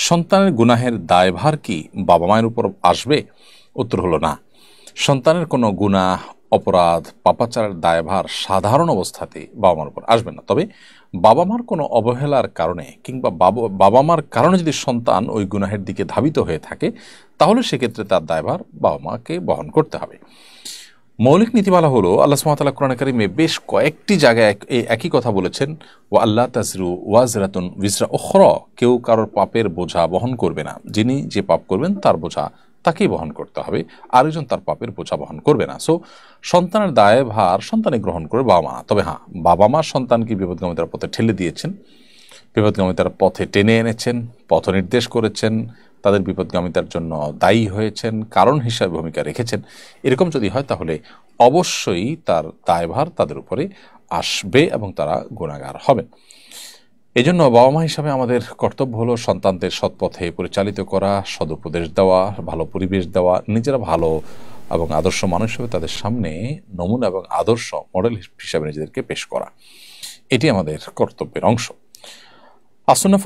সন্তানের গুনাহের দায়ভার কি বাবা মায়ের উপর আসবে? উত্তর হলো না। সন্তানের কোনো গুনাহ, অপরাধ, পাপাচারের দায়ভার সাধারণ অবস্থাতে বাবা মার উপর আসবে না। তবে বাবা মার কোনো অবহেলার কারণে কিংবা বাবা মার কারণে যদি সন্তান ওই গুনাহের দিকে ধাবিত হয়ে থাকে, তাহলে সেক্ষেত্রে তার দায়ভার বাবা মাকে বহন করতে হবে। মৌলিক নীতিমালা হলো, আল্লাহ সুবহানাহু ওয়া তাআলা কোরআনে কারিমে বেশ কয়েকটি জায়গায় এই একই কথা বলেছেন, ওয়া আল্লাহ তাজরু ওয়াজরাতুন উযরা উখরা, কেউ কারোর পাপের বোঝা বহন করবে না। যিনি যে পাপ করবেন তার বোঝা তাকেই বহন করতে হবে, আরেকজন তার পাপের বোঝা বহন করবে না। সো সন্তানের দায়ভার সন্তানই গ্রহণ করে, বাবা মা। তবে হ্যাঁ, বাবা মা সন্তানকে বিপদগামিতার পথে ঠেলে দিয়েছেন, বিপদগামিতার পথে টেনে এনেছেন, পথ নির্দেশ করেছেন, তাদের বিপদগামিতার জন্য দায়ী হয়েছেন, কারণ হিসাবে ভূমিকা রেখেছেন। এরকম যদি হয় তাহলে অবশ্যই তার দায়ভার তাদের উপরে আসবে এবং তারা গুনাহগার হবেন। এজন্য বাবা মা হিসাবে আমাদের কর্তব্য হলো সন্তানদের সৎপথে পরিচালিত করা, সদুপদেশ দেওয়া, ভালো পরিবেশ দেওয়া, নিজেরা ভালো এবং আদর্শ মানুষ হিসেবে তাদের সামনে নমুনা এবং আদর্শ মডেল হিসাবে নিজেদেরকে পেশ করা। এটি আমাদের কর্তব্যের অংশ। আসুন্নাহ